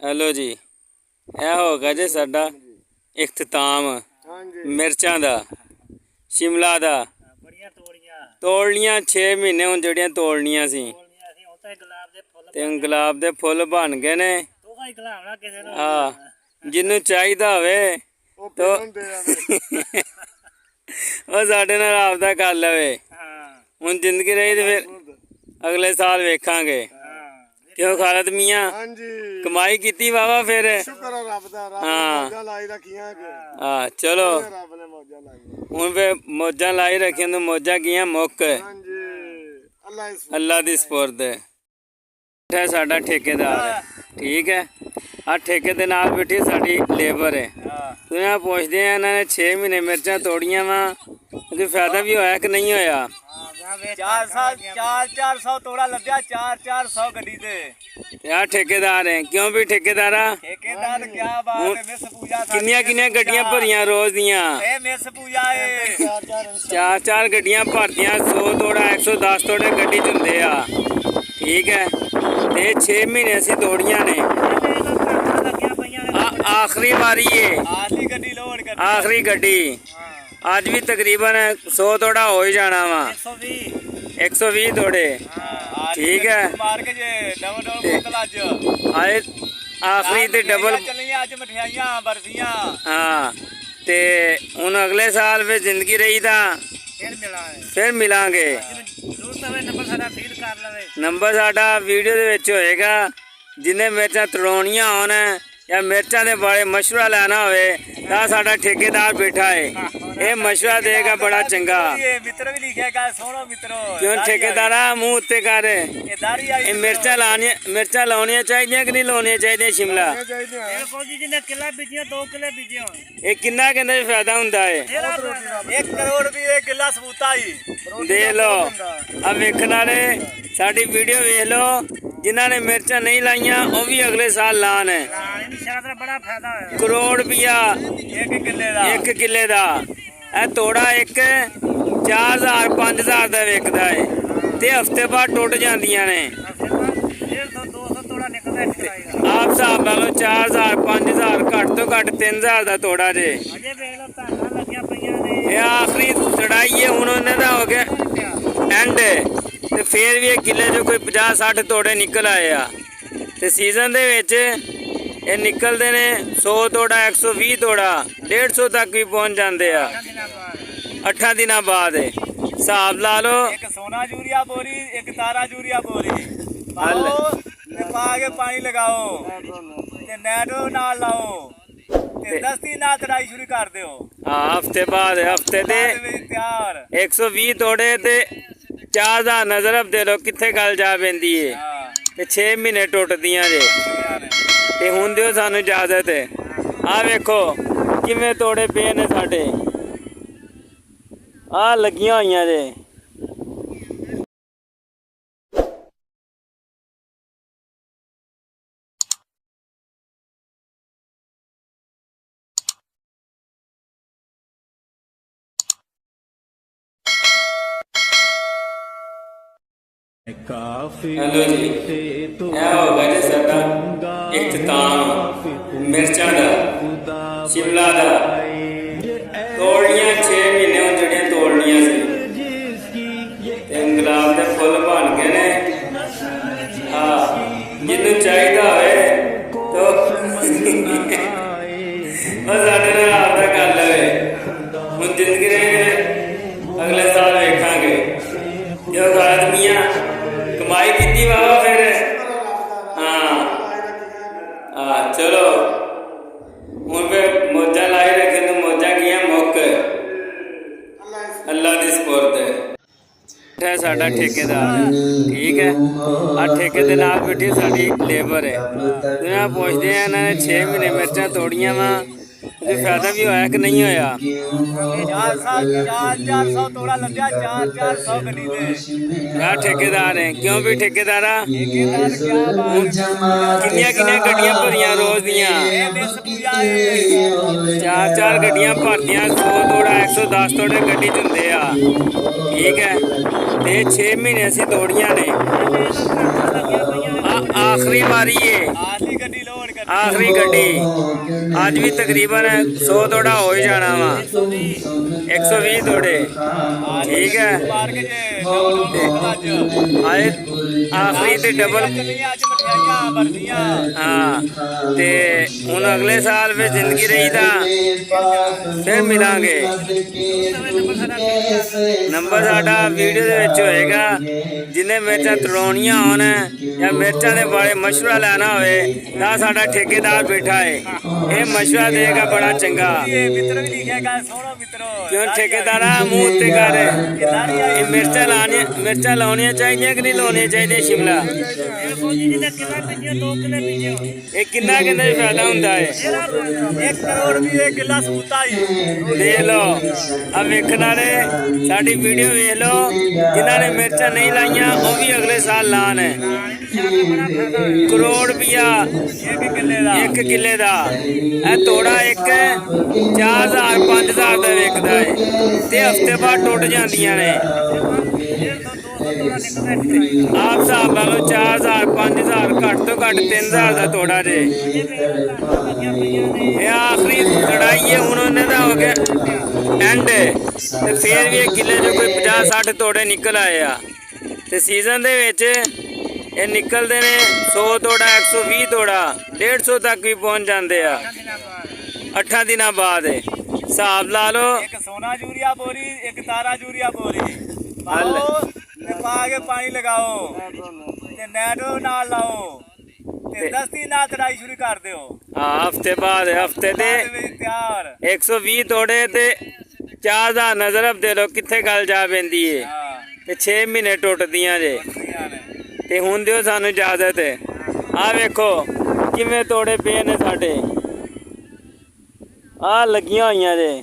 Hello जी, यह होगा जी साडा इख्तताम मिर्चां दा शिमला दा तोड़नियां 6 महीने हुण जड़ियां तोड़नियां सी ते गुलाब दे फुल बन गए ने। जिन्नू चाहिदा होवे तो वो साडे नाल राबता कर लवे। हुण जिंदगी रही ते फिर अगले साल वेखांगे। क्यों खालद मियां कमाई कीती वावा फिर? हाँ चलो हुण फिर मौजां लाई रखियां तो मौजां कियां मुक अल्लाह दी सपुर्द। साडा ठेकेदार है, ठीक है। आ ठेके दे नाल बैठी साडी लेबर है। तुसीं पुछदे आ इन्हां ने 6 महीने मिर्चां तोड़ियां वा, कोई फायदा भी होया कि नहीं होया? 400 तोड़ा लग्या, 400 गड्डी ते यार ठेकेदार है। क्यों भी ठेकेदारा? ठेकेदार क्या बात है, मिस पूजा किन्नियां गड्डियां भरियां रोज दियां? ए मिस पूजा है। 4 गड्डियां भरदियां, 100 तोड़ा 110 तोड़े गड्डी च हुंदे आ, ठीक है। ते 6 महीने असीं तोड़ियां ने। आखिरी बारी है, आखिरी गड्डी। आज भी तकरीबन 100 तोड़ा हो ही जाना वा, 120 तोड़े, ठीक है। आखिरी ते डबल हाँ। ते हुण अगले साल फिर जिंदगी रही था फिर मिलांगे। नंबर साडा वीडियो दे विच होएगा। जिन्हें मिर्चां तड़ाउणियां होण या मिर्चां दे बारे मशवरा लेना होवे तां साडा ठेकेदार बैठा है, ये मशवरा देगा बड़ा चंगा। क्यों ठेकेदारा मुंह उत्ते कर, ये मिर्चां लाउणियां चाहिदियां कि नहीं लाउणियां चाहिदियां? शिमला ये किन्ना कहंदे फायदा हुंदा है? 1 करोड़ रुपये किला सबूता ही दे लो। अब वेखण वाले साडी वीडियो वेख लो, जिन्हां ने मिर्चां नहीं लाइयां वो भी अगले साल लान। करोड़ रुपया 1 किले दा। तोड़ा एक 4000 5000 का विकदा है ते हफ्ते बाद टुट जांदियां ने। आप हिसाब ला लो 4000 5000 घट तो घट 3000 का तोड़ा जे। आखिरी चढ़ाई है हुण उन्हें दा हो गया एंड, ते फिर भी किले चो कोई 50-60 तोड़े निकल आए आ। ते सीजन दे विच ये निकलते ने 100 तोड़ा 120 तोड़ा 150 तक भी पहुंच जाते आ 8 दिनों बाद। हिसाब ला लो, एक सोना यूरिया बोरी, एक तारा यूरिया बोरी पा के पानी लगाओ, नेटो नाल लाओ, 10 दिन नाल तड़ाई शुरू कर दो। हाँ हफ्ते बाद हफ्ते दे तैयार 120 तोड़े ते 4000 नजर अब दे लो कित्थे गल जा पैंदी है। ते 6 महीने टुटदियां जे। ते हुण दिओ सानू इजाजत। आ वेखो किवें तोड़े पे ने साडे, आ लगियां होइयां जे। हेलो जी, यह होगा जी साडा इख्तताम मिर्चां दा शिमला दा। तोड़नियां 6 महीने हुण जड़ियां तोड़नियां सी ते गुलाब दे फुल बन गए ने। हाँ जिन्नू चाहिदा होवे तो वो साडे नाल राबता कर लवे। हुण जिंदगी रही अगले साल वेखांगे। क्यों खालद मियां कमाई कीती वावा फिर? हाँ चलो हुण फिर मौजां लाई रखियां तो मौजां कियां मुक अल्लाह दी सपुर्द। साडा ठेकेदार है, ठीक है। आ ठेके दे नाल बैठी साडी लेबर है। तुसीं पुछदे आ इन्हां ने 6 महीने मिर्चां तोड़ियां वा, कोई फायदा भी होया कि नहीं होया? 400 तोड़ा लग्या, 400 गड्डी ते यार ठेकेदार है। क्यों भी ठेकेदारा? किन्नियां गड्डियां भरियां रोज दियां? 4 गड्डियां भरदियां, 100 तोड़ा 110 तोड़े गड्डी च हुंदे आ, ठीक है। ते 6 महीने असीं तोड़ियां ने। आखिरी बारी है, आखिरी गड्डी लोड कर आखिरी गड्डी अज भी तकरीबन 100 तोड़ा हो ही जाना वा 120 तोड़े ठीक है आखिरी ते डबल हाँ ते हुण अगले साल फिर जिंदगी रही था फिर मिलांगे नंबर साडा वीडियो दे विच होएगा जिन्हें मिर्चां तड़ाउणियां होण या मिर्चां दे बारे मशवरा लेना होवे तां साडा ठेकेदार बैठा है ये मशवरा देगा बड़ा चंगा क्यों ठेकेदारा मुंह उत्ते कर ये मिर्चां लाउणियां चाहिए कि नहीं लाउणियां चाहिए शिमला ये किन्ना कहंदे फायदा हुंदा है 1 करोड़ भी 1 किला सूता ही देख लो अब वेखना ने साडी वीडियो वेख लो जिन्हां ने मिर्चां नहीं लाइयां वो भी अगले साल लान है करोड़ रुपया 1 किले दा तोड़ा एक 4000 5000 दा विकदा है ते हफ्ते बाद टुट जांदियां ने आप साहब ला लो 4000 5000 घट तो घट 3000 का तोड़ा जे आखिरी लड़ाई है हूँ उन्होंने हो गया एंड फिर भी एक किले जो कोई 50-60 तोड़े निकल आए आ ते सीजन दे विच ये निकलते ने 100 तोड़ा 120 तोड़ा 150 तक भी पहुंच जाते आ 8 दिनों बाद हिसाब ला लो एक सोना यूरिया बोरी एक तारा यूरिया बोरी पा के पानी लगाओ ते नेटो नाल लाओ ते 10 दिन नाल तड़ाई शुरू कर दियो हफ्ते बाद हफ्ते दे तैयार 120 तोड़े ते 4000 नजर अब दे लो किथे गल जा पैंदी है ते 6 महीने टुटदियां जे ते हुण दियो सानू इजाजत आ वेखो किवें तोड़े पे ने साडे आ लगियां होइयां जे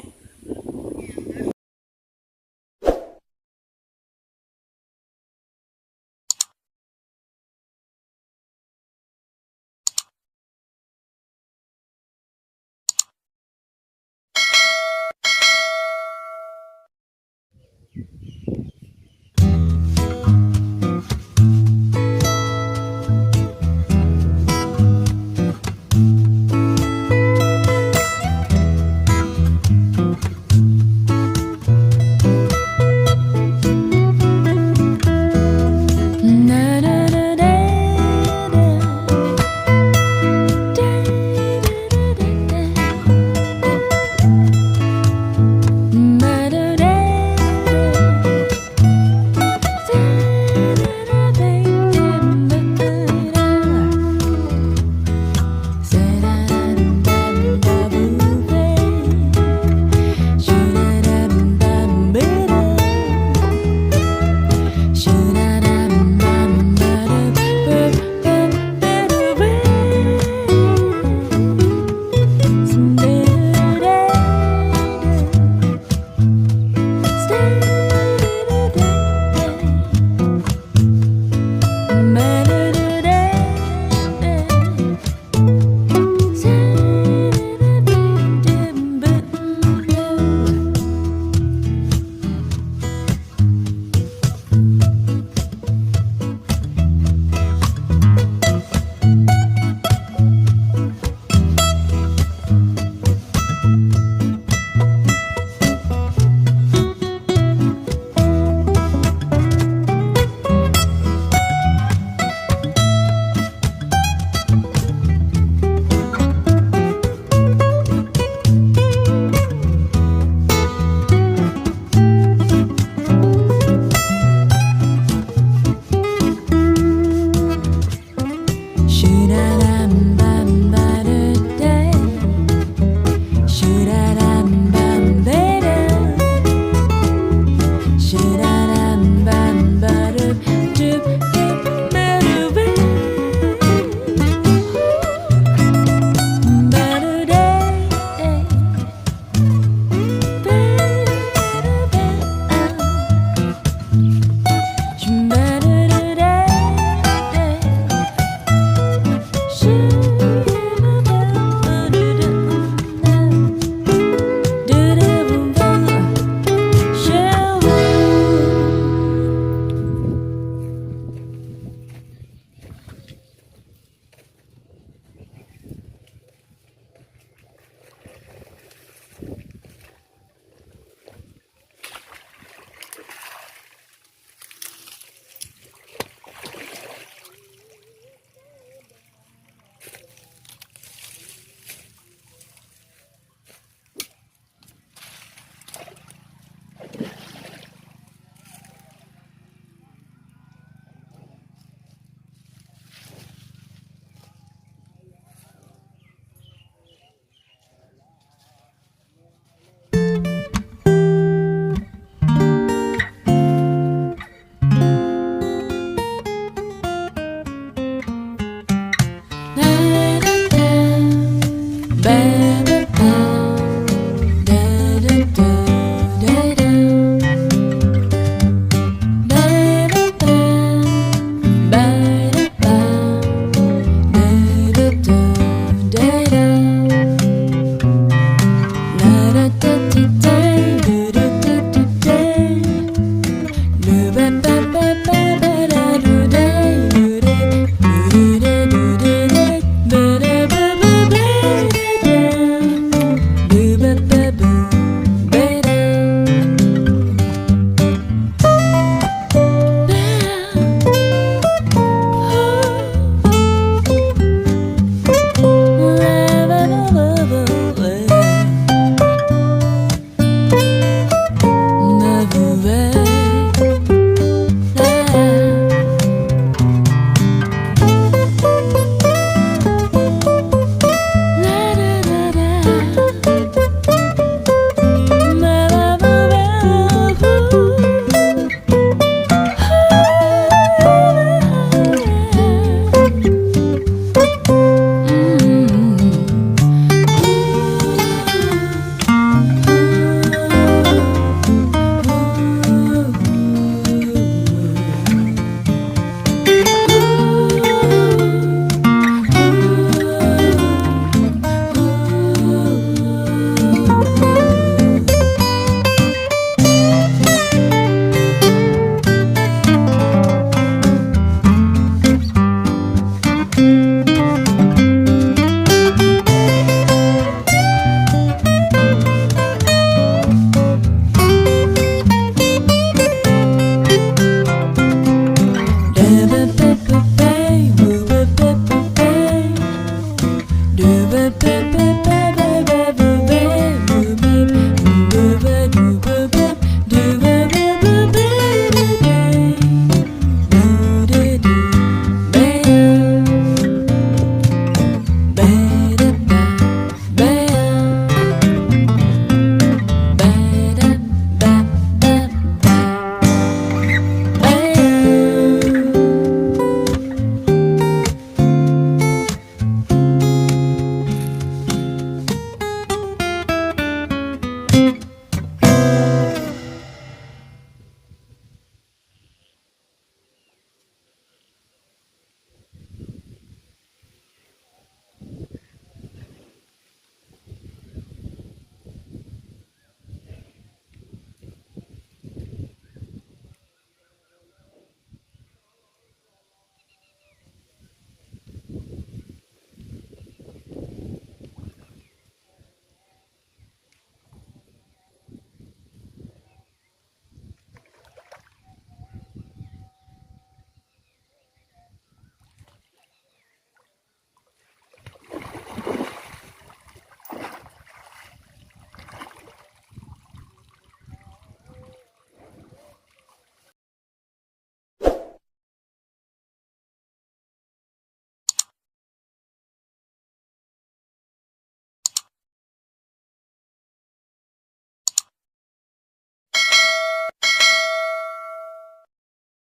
bed.